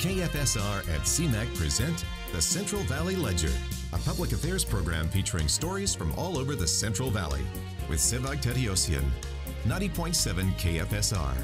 KFSR and CMAC present the Central Valley Ledger, a public affairs program featuring stories from all over the Central Valley with Sevag Tateosian, 90.7 KFSR.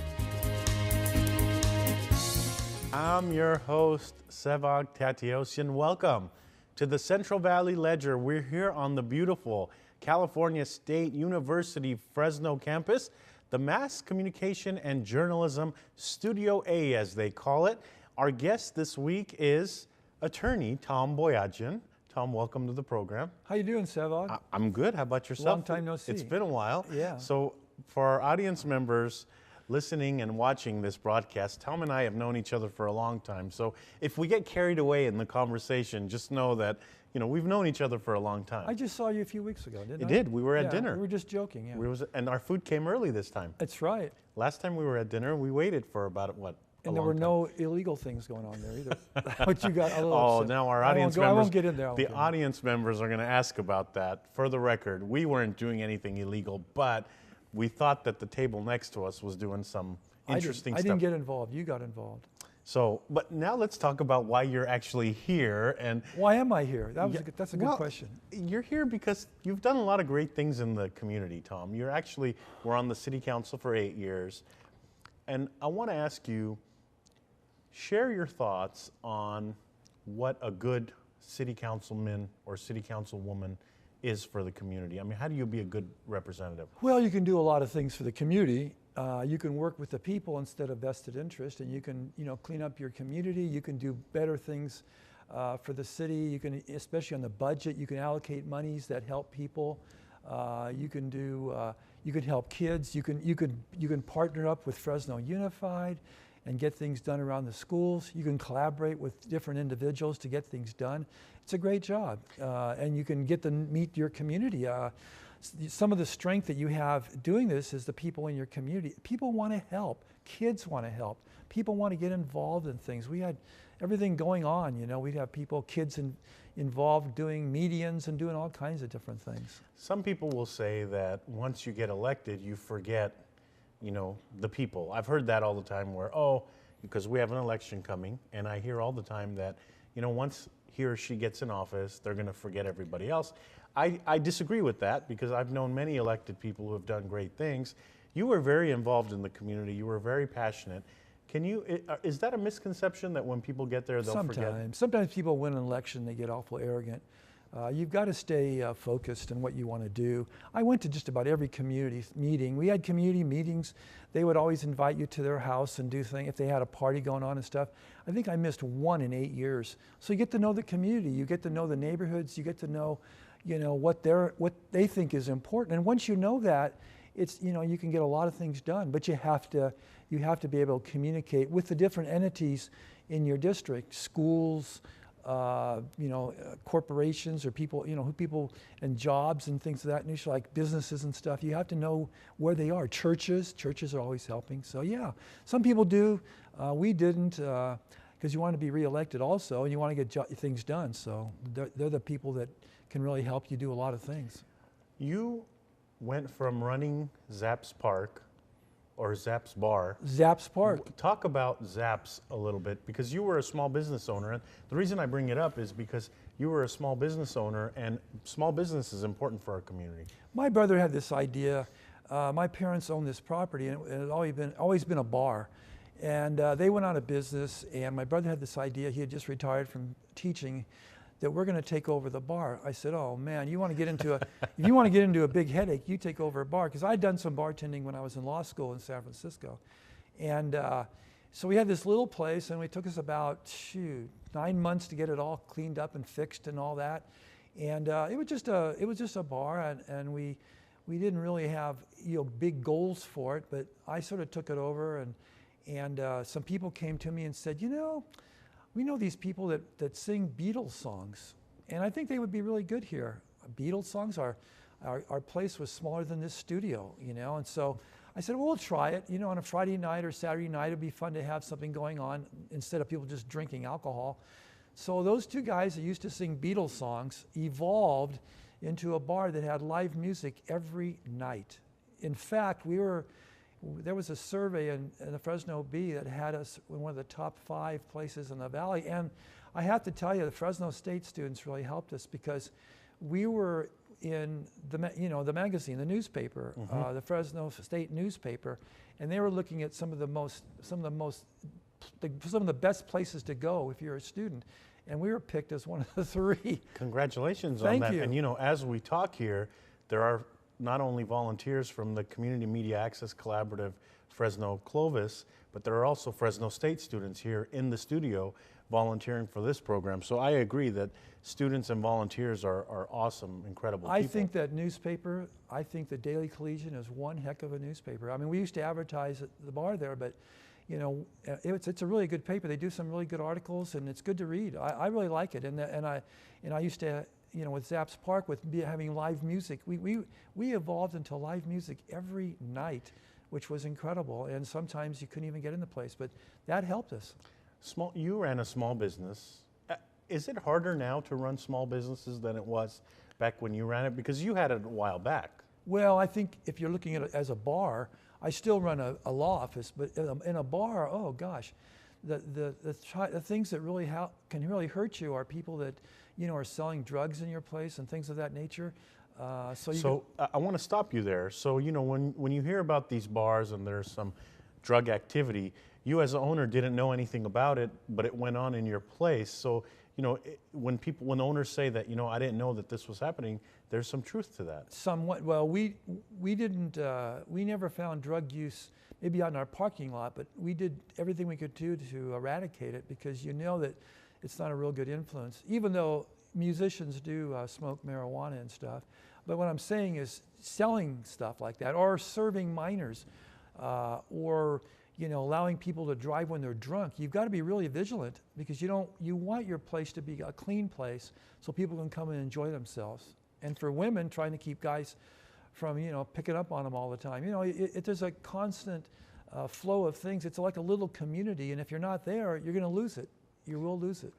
I'm your host, Sevag Tateosian. Welcome to the Central Valley Ledger. We're here on the beautiful California State University Fresno campus, the Mass Communication and Journalism Studio A, as they call it. Our guest this week is attorney Tom Boyajian. Tom, welcome to the program. How you doing, Sevag? I'm good. How about yourself? Long time no see. It's been a while. Yeah. So for our audience members listening and watching this broadcast, Tom and I have known each other for a long time. So if we get carried away in the conversation, just know that, you know, we've known each other for a long time. I just saw you a few weeks ago, didn't I? You did. We were at dinner. We were just joking, yeah. And our food came early this time. That's right. Last time we were at dinner, we waited for about, what, and there were no illegal things going on there either. But you got a little upset. Now our audience members, I won't get in there. The audience members are going to ask about that. For the record, we weren't doing anything illegal, but we thought that the table next to us was doing some interesting stuff. I didn't get involved. You got involved. So, but now let's talk about why you're actually here. And why am I here? That's a good question. You're here because you've done a lot of great things in the community, Tom. We're on the city council for 8 years. And I want to ask you, share your thoughts on what a good city councilman or city councilwoman is for the community. I mean, how do you be a good representative? Well, you can do a lot of things for the community. You can work with the people instead of vested interest, and you can, clean up your community. You can do better things for the city. You can, especially on the budget, you can allocate monies that help people. You can help kids. You can partner up with Fresno Unified and get things done around the schools. You can collaborate with different individuals to get things done. It's a great job, and you can get to meet your community. Some of the strength that you have doing this is the people in your community. People want to help. Kids want to help. People want to get involved in things. We had everything going on, we'd have kids involved doing medians and doing all kinds of different things. Some people will say that once you get elected, you forget, the people. I've heard that all the time where, because we have an election coming, and I hear all the time that, once he or she gets in office, they're going to forget everybody else. I disagree with that because I've known many elected people who have done great things. You were very involved in the community. You were very passionate. Is that a misconception that when people get there, they'll forget? Sometimes people win an election, they get awful arrogant. You've got to stay focused on what you want to do. I went to just about every community meeting. We had community meetings. They would always invite you to their house and do things if they had a party going on and stuff. I think I missed one in 8 years. So you get to know the community. You get to know the neighborhoods. You get to know, what they think is important. And once you know that, it's you can get a lot of things done. But you have to be able to communicate with the different entities in your district, schools, corporations or people, people and jobs and things of that nature, like businesses and stuff. You have to know where they are. Churches are always helping. So yeah, some people do. We didn't, because you want to be reelected also, and you want to get things done. So they're the people that can really help you do a lot of things. You went from running Zapp's Park or Zapp's Bar. Zapp's Park. Talk about Zapp's a little bit, because you were a small business owner. And the reason I bring it up is because you were a small business owner, and small business is important for our community. My brother had this idea. My parents owned this property, and it had always been a bar. And they went out of business, and my brother had this idea. He had just retired from teaching, that we're going to take over the bar. I said, "Oh man, you want to get into if you want to get into a big headache, you take over a bar." Because I'd done some bartending when I was in law school in San Francisco, and so we had this little place, and it took us about 9 months to get it all cleaned up and fixed and all that. And it was just a bar, and we didn't really have big goals for it, but I sort of took it over, and some people came to me and said, we know these people that sing Beatles songs, and I think they would be really good here. Beatles songs, our place was smaller than this studio, and so I said, well, we'll try it. On a Friday night or Saturday night, it'd be fun to have something going on instead of people just drinking alcohol. So those two guys that used to sing Beatles songs evolved into a bar that had live music every night. In fact, we were there was a survey in the Fresno Bee that had us in one of the top 5 places in the valley. And I have to tell you, the Fresno State students really helped us because we were in the magazine, the newspaper, the Fresno State newspaper, and they were looking at some of the best places to go if you're a student, and we were picked as one of the 3. Congratulations on Thank that. you. And as we talk here, there are not only volunteers from the Community Media Access Collaborative Fresno Clovis, but there are also Fresno State students here in the studio volunteering for this program. So I agree that students and volunteers are awesome, incredible people. I think that newspaper, I think the Daily Collegian is one heck of a newspaper. I mean, we used to advertise at the bar there, but it's a really good paper. They do some really good articles, and it's good to read. I really like it, and I used to, with Zapp's Park, with having live music, we evolved into live music every night, which was incredible. And sometimes you couldn't even get in the place, but that helped us. You ran a small business. Is it harder now to run small businesses than it was back when you ran it? Because you had it a while back. Well, I think if you're looking at it as a bar, I still run a law office, but in a bar, oh gosh, the things that really can really hurt you are people that are selling drugs in your place and things of that nature. So I want to stop you there. So when you hear about these bars and there's some drug activity, you as an owner didn't know anything about it, but it went on in your place. So when owners say that I didn't know that this was happening, there's some truth to that. Somewhat. Well, we never found drug use maybe out in our parking lot, but we did everything we could do to eradicate it, because that it's not a real good influence, even though musicians do smoke marijuana and stuff. But what I'm saying is selling stuff like that, or serving minors, or allowing people to drive when they're drunk. You've got to be really vigilant, because you want your place to be a clean place so people can come and enjoy themselves. And for women, trying to keep guys from picking up on them all the time. There's a constant flow of things. It's like a little community, and if you're not there, you're going to lose it. You will lose it.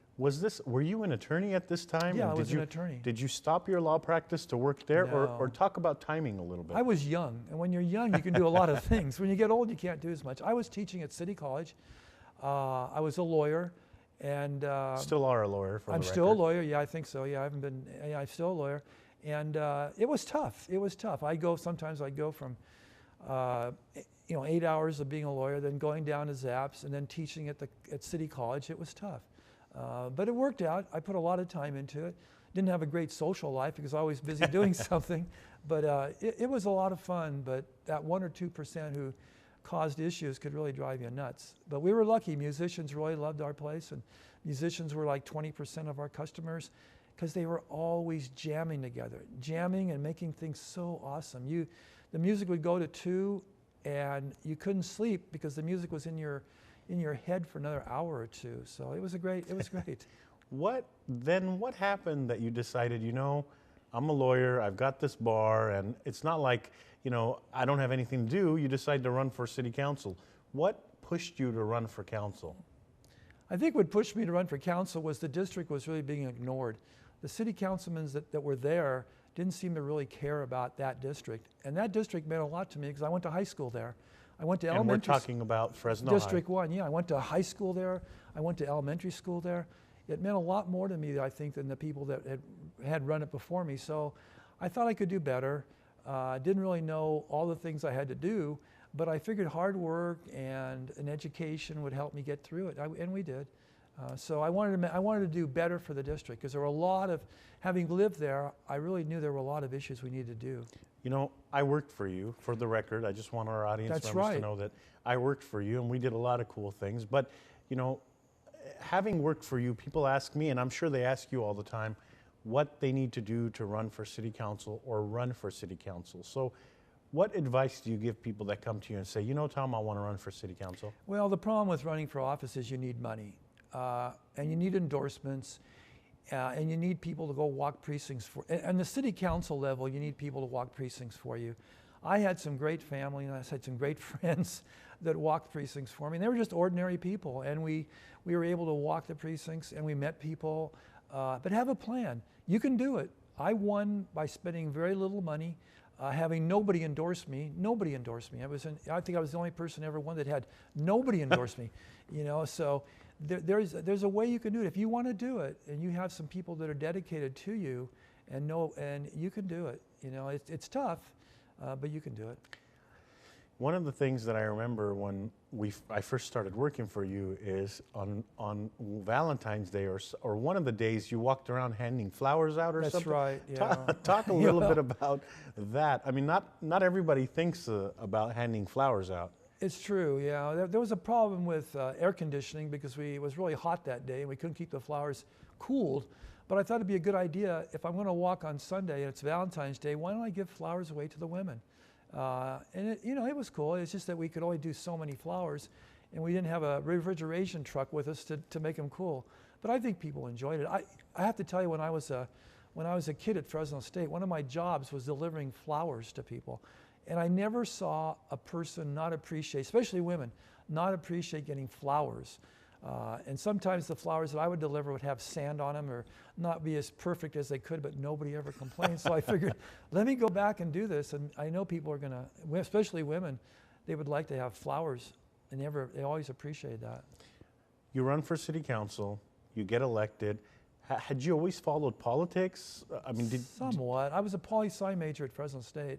Were you an attorney at this time? Yeah, I was an attorney. Did you stop your law practice to work there? No. Or talk about timing a little bit? I was young, and when you're young, you can do a lot of things. When you get old, you can't do as much. I was teaching at City College. I was a lawyer, and still are a lawyer, for the record. I'm still a lawyer. Yeah, I think so. Yeah, I'm still a lawyer, and it was tough. It was tough. Sometimes I'd go from 8 hours of being a lawyer, then going down to Zapp's, and then teaching at City College. It was tough. But it worked out. I put a lot of time into it. Didn't have a great social life because I was always busy doing something. But it was a lot of fun. But that 1 or 2% who caused issues could really drive you nuts. But we were lucky. Musicians really loved our place. And musicians were like 20% of our customers, because they were always jamming together. Jamming and making things so awesome. The music would go to 2, and you couldn't sleep because the music was in your head for another hour or 2. So it was great. What happened that you decided, I'm a lawyer, I've got this bar, and it's not like, I don't have anything to do. You decide to run for city council. What pushed you to run for council? I think what pushed me to run for council was the district was really being ignored. The city councilmen that were there didn't seem to really care about that district. And that district meant a lot to me because I went to high school there. I went to elementary. And we're talking about Fresno District 1, yeah. I went to high school there. I went to elementary school there. It meant a lot more to me, I think, than the people that had run it before me. So I thought I could do better. Didn't really know all the things I had to do, but I figured hard work and an education would help me get through it, and we did. So I wanted to do better for the district, because there were a lot of, having lived there, I really knew there were a lot of issues we needed to do. I worked for you, for the record. I just want our audience That's members right. to know that I worked for you, and we did a lot of cool things. But, having worked for you, people ask me, and I'm sure they ask you all the time, what they need to do to run for city council or run for city council. So what advice do you give people that come to you and say, Tom, I want to run for city council? Well, the problem with running for office is you need money, and you need endorsements, and you need people to go walk precincts for. And the city council level, you need people to walk precincts for you. I had some great family, and I had some great friends that walked precincts for me. And they were just ordinary people, and we were able to walk the precincts, and we met people. But have a plan. You can do it. I won by spending very little money. having nobody endorse me. Nobody endorsed me. I think I was the only person ever won that had nobody endorse me. You know, so there's a way you can do it. If you want to do it, and you have some people that are dedicated to you, and you can do it. You know, it's tough, but you can do it. One of the things that I remember when I first started working for you is on Valentine's Day or one of the days you walked around handing flowers out or something. That's right. Yeah. Talk a little bit about that. I mean, not everybody thinks about handing flowers out. It's true. Yeah. There was a problem with air conditioning because it was really hot that day and we couldn't keep the flowers cooled. But I thought it'd be a good idea if I'm going to walk on Sunday and it's Valentine's Day. Why don't I give flowers away to the women? And it was cool. It's just that we could only do so many flowers, and we didn't have a refrigeration truck with us to make them cool. But I think people enjoyed it. I have to tell you, when I was a kid at Fresno State, one of my jobs was delivering flowers to people, and I never saw a person not appreciate, especially women, not appreciate getting flowers. And sometimes the flowers that I would deliver would have sand on them or not be as perfect as they could, but nobody ever complained. So I figured, let me go back and do this. And I know people are going to, especially women, they would like to have flowers. And they always appreciate that. You run for city council, you get elected. Had you always followed politics? I mean, somewhat. I was a poli-sci major at Fresno State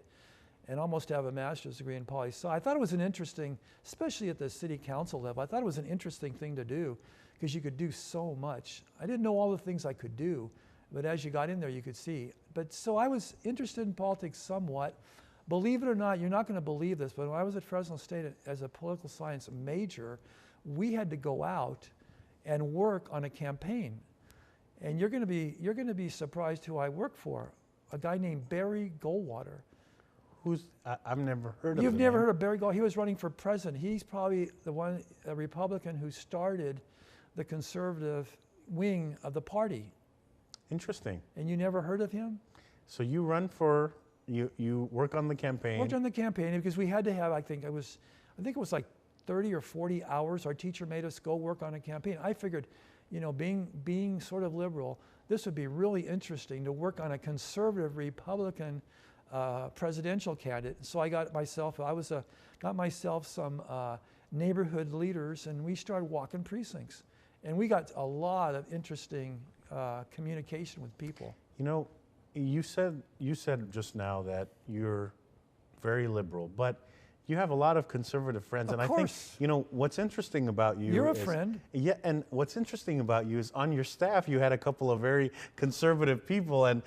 and almost have a master's degree in poli-sci. I thought it was an interesting, especially at the city council level, I thought it was an interesting thing to do because you could do so much. I didn't know all the things I could do, but as you got in there, you could see. But so I was interested in politics somewhat. Believe it or not, you're not going to believe this, but when I was at Fresno State as a political science major, we had to go out and work on a campaign. And you're going to be surprised who I worked for, a guy named Barry Goldwater. I've never heard of him. You've never heard of Barry Goldwater? He was running for president. He's probably a Republican who started the conservative wing of the party. Interesting. And you never heard of him? So you work on the campaign. Worked on the campaign because we had to have, I think it was like 30 or 40 hours. Our teacher made us go work on a campaign. I figured, being sort of liberal, this would be really interesting to work on a conservative Republican presidential candidate. So I got myself some neighborhood leaders, and we started walking precincts. And we got a lot of interesting communication with people. You said just now that you're very liberal, but you have a lot of conservative friends. Of and course. I think, what's interesting about you You're a friend. Yeah, and what's interesting about you is on your staff you had a couple of very conservative people, and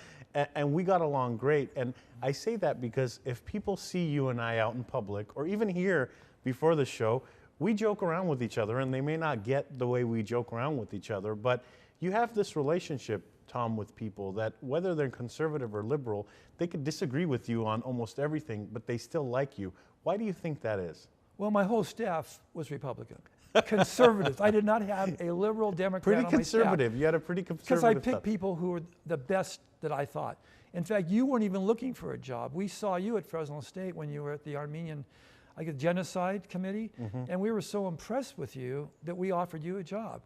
we got along great. And I say that because if people see you and I out in public, or even here before the show, we joke around with each other, and they may not get the way we joke around with each other, but you have this relationship, Tom, with people that whether they're conservative or liberal, they could disagree with you on almost everything, but they still like you. Why do you think that is? Well, my whole staff was Republican. Conservatives. I did not have a liberal Democrat pretty on my staff. Conservative. You had a pretty conservative because I picked stuff. people who were the best that I thought. In fact, you weren't even looking for a job. We saw you at Fresno State when you were at the Armenian Genocide Committee, and we were so impressed with you that we offered you a job,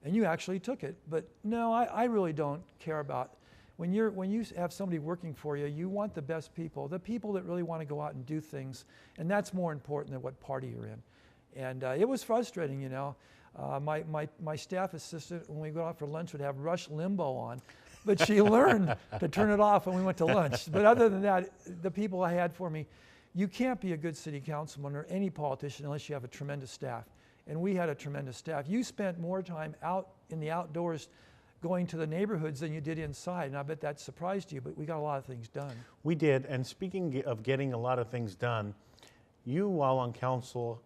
and you actually took it. But no, I really don't care about when you have somebody working for you. You want the best people, the people that really want to go out and do things, and that's more important than what party you're in. And it was frustrating, my staff assistant, when we go out for lunch, would have Rush Limbaugh on, but she learned to turn it off when we went to lunch. But other than that, the people I had for me, you can't be a good city councilman or any politician unless you have a tremendous staff. And we had a tremendous staff. You spent more time out in the outdoors going to the neighborhoods than you did inside, and I bet that surprised you, but we got a lot of things done. We did, and speaking of getting a lot of things done, you, while on council,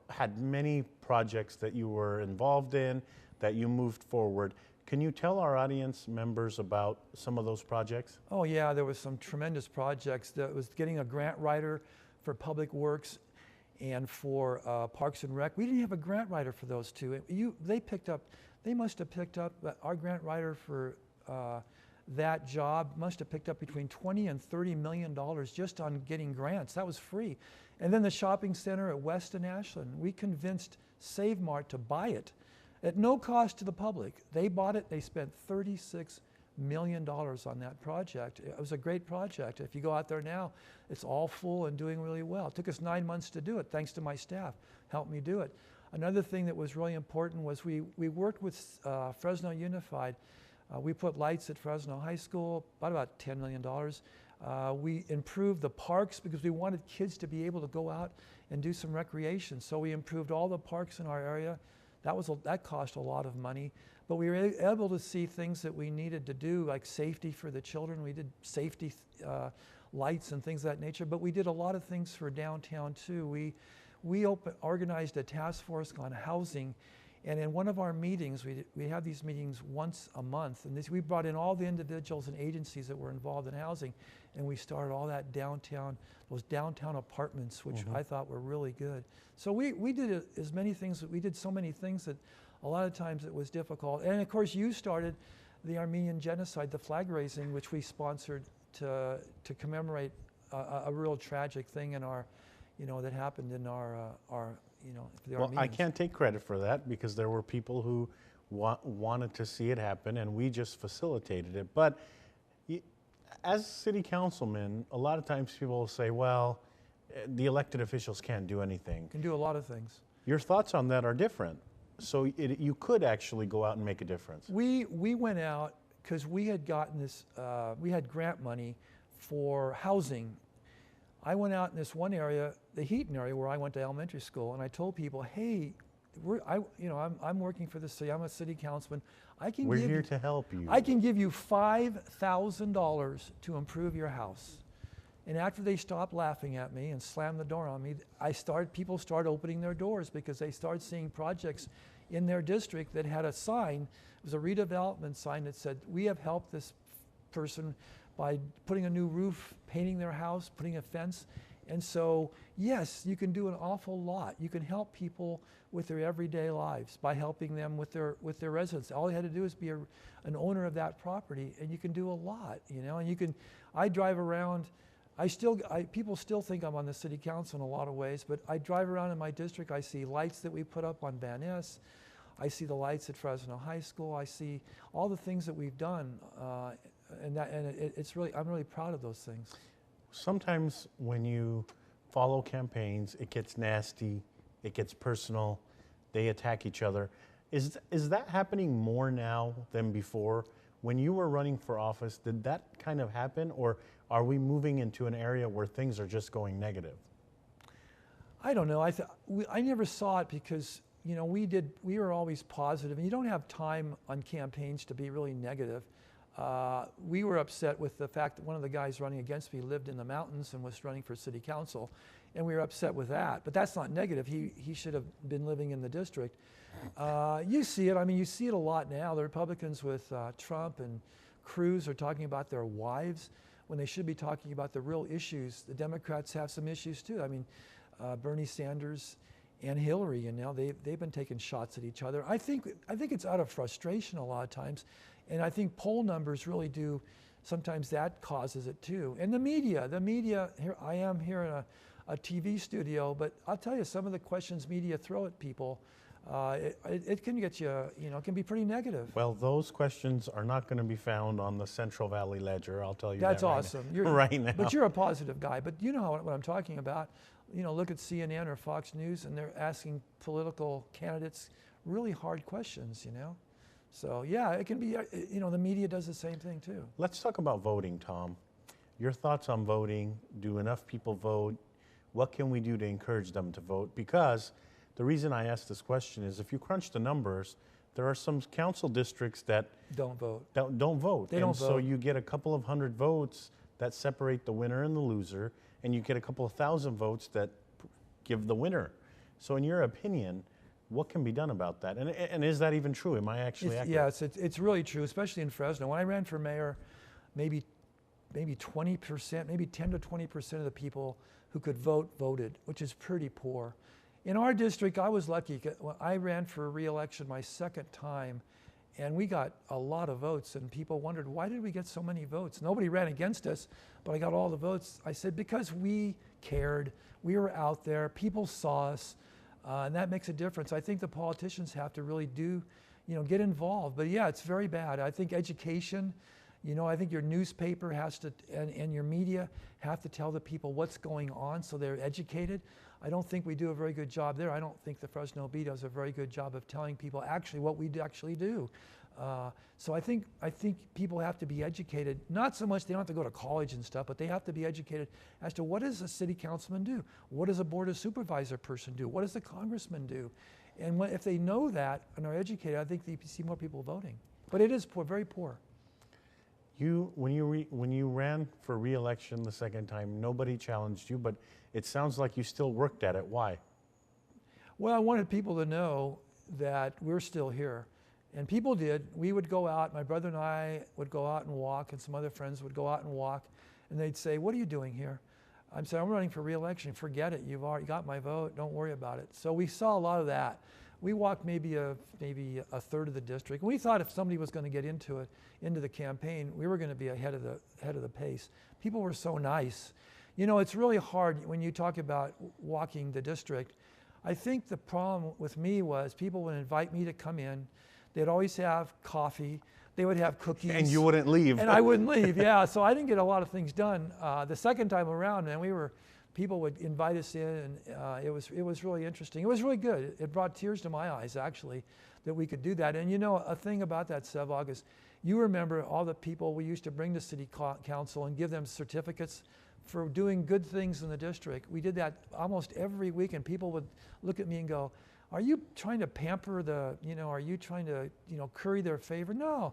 had many projects that you were involved in, that you moved forward. Can you tell our audience members about some of those projects? Oh yeah, there was some tremendous projects. That was getting a grant writer for Public Works and for Parks and Rec. We didn't have a grant writer for those two. They must have picked up, our grant writer for that job must have picked up between $20 and $30 million just on getting grants. That was free. And then the shopping center at West and Ashland, we convinced Save Mart to buy it at no cost to the public. They bought it, they spent $36 million on that project. It was a great project. If you go out there now, it's all full and doing really well. It took us 9 months to do it, thanks to my staff, helped me do it. Another thing that was really important was we worked with Fresno Unified. We put lights at Fresno High School, about $10 million. We improved the parks because we wanted kids to be able to go out and do some recreation. So we improved all the parks in our area. That cost a lot of money. But we were able to see things that we needed to do, like safety for the children. We did safety lights and things of that nature. But we did a lot of things for downtown too. We organized a task force on housing. And in one of our meetings, we have these meetings once a month, and we brought in all the individuals and agencies that were involved in housing, and we started all that those downtown apartments, which I thought were really good. So we did as many things, we did so many things that a lot of times it was difficult. And of course you started the Armenian genocide, the flag raising, which we sponsored to commemorate a real tragic thing in our, that happened in our for the Armenians. I can't take credit for that because there were people who wanted to see it happen, and we just facilitated it. But as city councilmen, a lot of times people will say, well, the elected officials can't do anything. Can do a lot of things. Your thoughts on that are different. So you could actually go out and make a difference. We went out because we had gotten this, we had grant money for housing. I went out in this one area, the Heaton area where I went to elementary school, and I told people, hey, I'm working for the city, I'm a city councilman. We're here to help you. I can give you $5,000 to improve your house. And after they stopped laughing at me and slammed the door on me, people started opening their doors because they started seeing projects in their district that had a sign. It was a redevelopment sign that said, we have helped this person by putting a new roof, painting their house, putting a fence. And so, yes, you can do an awful lot. You can help people with their everyday lives by helping them with their residence. All you had to do is be an owner of that property, and you can do a lot, And I drive around. People still think I'm on the city council in a lot of ways, but I drive around in my district. I see lights that we put up on Van Ness. I see the lights at Fresno High School. I see all the things that we've done. I'm really proud of those things. Sometimes when you follow campaigns, it gets nasty, it gets personal, they attack each other. Is that happening more now than before? When you were running for office, did that kind of happen, or are we moving into an area where things are just going negative? I don't know. I never saw it because we were always positive, and you don't have time on campaigns to be really negative. We were upset with the fact that one of the guys running against me lived in the mountains and was running for city council, and we were upset with that. But that's not negative. He should have been living in the district. You see it. I mean, you see it a lot now. The Republicans with Trump and Cruz are talking about their wives when they should be talking about the real issues. The Democrats have some issues too. I mean, Bernie Sanders and Hillary, they've been taking shots at each other. I think it's out of frustration a lot of times. And I think poll numbers really do, sometimes that causes it too. And the media, here I am here in a TV studio, but I'll tell you, some of the questions media throw at people, it can get you, it can be pretty negative. Well, those questions are not going to be found on the Central Valley Ledger, I'll tell you That's that awesome. right now. But you're a positive guy, but you know what I'm talking about. Look at CNN or Fox News, and they're asking political candidates really hard questions, So yeah, it can be, the media does the same thing too. Let's talk about voting, Tom. Your thoughts on voting. Do enough people vote? What can we do to encourage them to vote? Because the reason I ask this question is if you crunch the numbers, there are some council districts that don't vote. Don't vote. They don't vote. So you get a couple of hundred votes that separate the winner and the loser, and you get a couple of thousand votes that give the winner. So in your opinion, what can be done about that? And is that even true? Am I actually accurate? Yes, it's really true, especially in Fresno. When I ran for mayor, maybe 20%, maybe 10 to 20% of the people who could vote voted, which is pretty poor. In our district, I was lucky. I ran for re-election my second time, and we got a lot of votes, and people wondered, why did we get so many votes? Nobody ran against us, but I got all the votes. I said, because we cared. We were out there. People saw us. And that makes a difference. I think the politicians have to really get involved. But yeah, it's very bad. I think education, You know, I think your newspaper has to, and your media have to tell the people what's going on so they're educated. I don't think we do a very good job there. I don't think the Fresno Bee does a very good job of telling people actually what we actually do. So I think people have to be educated. Not so much they don't have to go to college and stuff, but they have to be educated as to what does a city councilman do? What does a board of supervisor person do? What does a congressman do? And if they know that and are educated, I think you see more people voting. But it is poor, very poor. When you ran for re-election the second time, nobody challenged you, but it sounds like you still worked at it. Why? Well, I wanted people to know that we're still here. And people did. We would go out, my brother and I would go out and walk, and some other friends would go out and walk, and they'd say, "What are you doing here?" I'm saying, "I'm running for re-election." "Forget it, you've already got my vote, don't worry about it." So we saw a lot of that. We walked maybe a third of the district. We thought if somebody was going to get into the campaign, we were going to be ahead of the pace. People were so nice. You know, it's really hard when you talk about walking the district. I think the problem with me was people would invite me to come in. They'd always have coffee. They would have cookies. And you wouldn't leave. And I wouldn't leave, yeah. So I didn't get a lot of things done. The second time around, man, people would invite us in, and it was really interesting. It was really good. It brought tears to my eyes, actually, that we could do that. And you know, a thing about that, Sevag, is you remember all the people we used to bring to city council and give them certificates for doing good things in the district. We did that almost every week, and people would look at me and go, "Are you trying to pamper are you trying to, curry their favor?" No,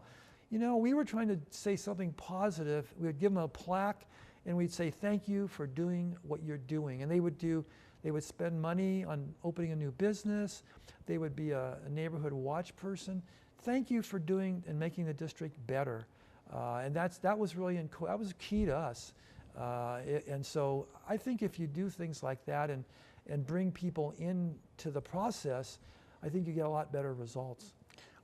we were trying to say something positive. We would give them a plaque and we'd say, "Thank you for doing what you're doing." And they would spend money on opening a new business. They would be a neighborhood watch person. Thank you for doing and making the district better. And that was really that was key to us. And so I think if you do things like that and bring people into the process, I think you get a lot better results.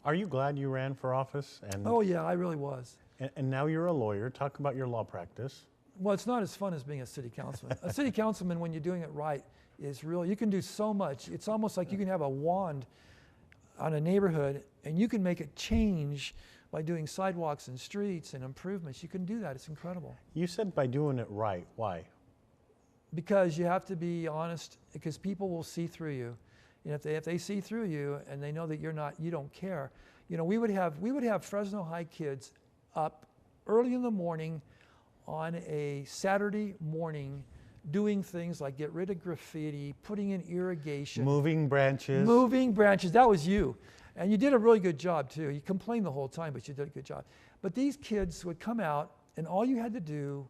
Are you glad you ran for office? Oh yeah, I really was. And now you're a lawyer. Talk about your law practice. Well, it's not as fun as being a city councilman. A city councilman, when you're doing it right, is really, you can do so much. It's almost like you can have a wand on a neighborhood and you can make it change by doing sidewalks and streets and improvements. You can do that. It's incredible. You said by doing it right. Why? Because you have to be honest, because people will see through you. And if they see through you and they know that you don't care. We would have Fresno High kids up early in the morning on a Saturday morning doing things like get rid of graffiti, putting in irrigation. Moving branches. Moving branches, that was you. And you did a really good job too. You complained the whole time, but you did a good job. But these kids would come out and all you had to do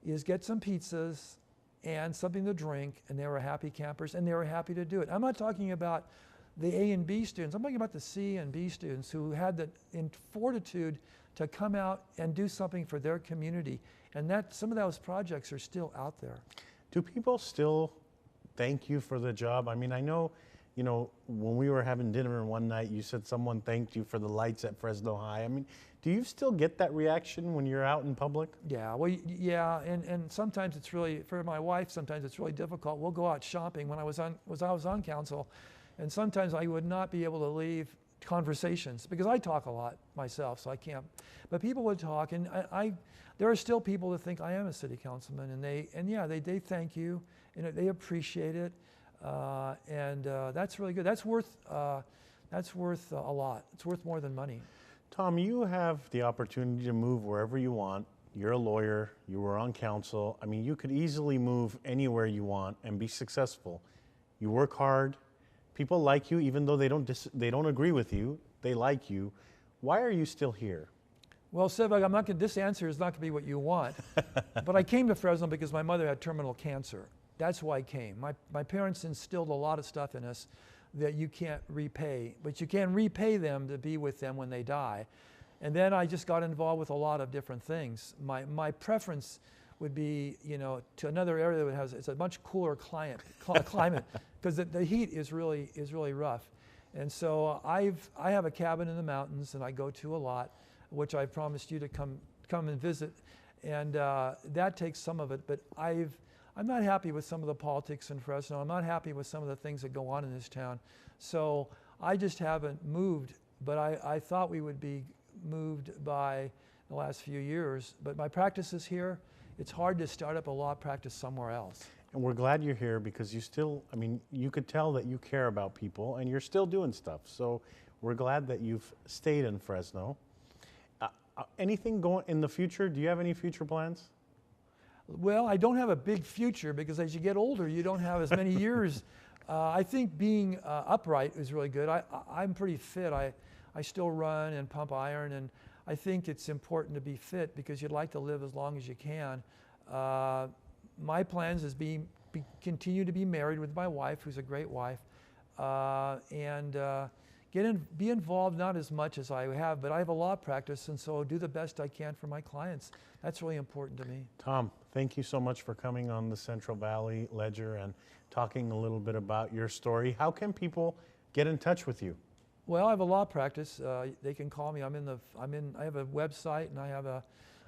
is get some pizzas and something to drink, and they were happy campers, and they were happy to do it. I'm not talking about the A and B students. I'm talking about the C and B students who had the fortitude to come out and do something for their community. And some of those projects are still out there. Do people still thank you for the job? I mean, I know, when we were having dinner one night, you said someone thanked you for the lights at Fresno High. I mean, do you still get that reaction when you're out in public? Yeah, well, yeah, and sometimes it's really, for my wife, sometimes it's really difficult. We'll go out shopping when I was on council, and sometimes I would not be able to leave conversations because I talk a lot myself, so I can't. But people would talk, and there are still people that think I am a city councilman, and they thank you, and they appreciate it, and that's really good. That's worth a lot. It's worth more than money. Tom, you have the opportunity to move wherever you want. You're a lawyer. You were on council. I mean, you could easily move anywhere you want and be successful. You work hard. People like you, even though they don't agree with you. They like you. Why are you still here? Well, Sevag, this answer is not going to be what you want. But I came to Fresno because my mother had terminal cancer. That's why I came. My parents instilled a lot of stuff in us that you can't repay, but you can repay them to be with them when they die. And then I just got involved with a lot of different things. My preference would be, to another area that it's a much cooler climate, because the heat is really rough. And so I have a cabin in the mountains, and I go to a lot, which I promised you to come and visit, and that takes some of it. But I'm not happy with some of the politics in Fresno. I'm not happy with some of the things that go on in this town. So I just haven't moved, but I thought we would be moved by the last few years. But my practice is here. It's hard to start up a law practice somewhere else. And we're glad you're here because you still, I mean, you could tell that you care about people and you're still doing stuff. So we're glad that you've stayed in Fresno. Anything going in the future? Do you have any future plans? Well, I don't have a big future because as you get older, you don't have as many years. I think being upright is really good. I'm pretty fit. I still run and pump iron, and I think it's important to be fit because you'd like to live as long as you can. My plans is continue to be married with my wife, who's a great wife, and be involved, not as much as I have, but I have a law practice, and so do the best I can for my clients. That's really important to me. Tom, thank you so much for coming on the Central Valley Ledger and talking a little bit about your story. How can people get in touch with you? Well, I have a law practice. They can call me. I have a website, and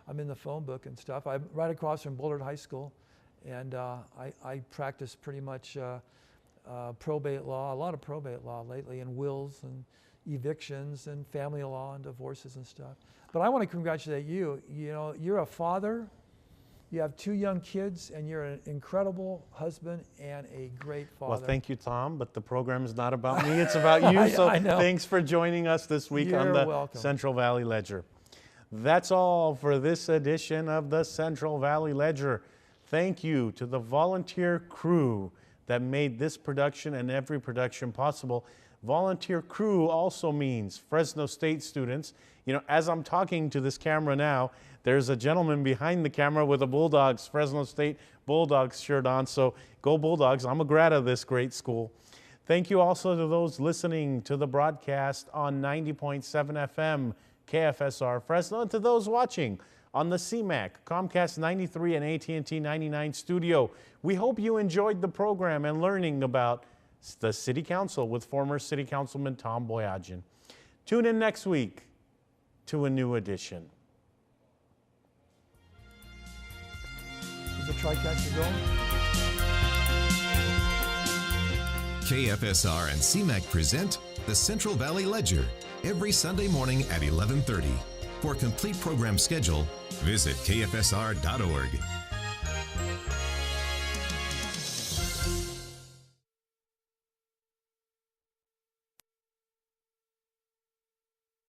I'm in the phone book and stuff. I'm right across from Bullard High School, and I practice pretty much probate law, a lot of probate law lately, and wills and evictions and family law and divorces and stuff. But I want to congratulate you. You know, you're a father, you have 2 young kids, and you're an incredible husband and a great father. Well, thank you, Tom, but the program is not about me, it's about you. So thanks for joining us this week on the Central Valley Ledger. That's all for this edition of the Central Valley Ledger. Thank you to the volunteer crew that made this production and every production possible. Volunteer crew also means Fresno State students. You know, as I'm talking to this camera now, there's a gentleman behind the camera with a Bulldogs, Fresno State Bulldogs shirt on. So go Bulldogs. I'm a grad of this great school. Thank you also to those listening to the broadcast on 90.7 FM KFSR Fresno, and to those watching on the CMAC, Comcast 93 and AT&T 99 studio. We hope you enjoyed the program and learning about the City Council with former City Councilman Tom Boyajian. Tune in next week to a new edition. Is the TriCatcher going? KFSR and CMAC present the Central Valley Ledger every Sunday morning at 11:30. For a complete program schedule, visit kfsr.org.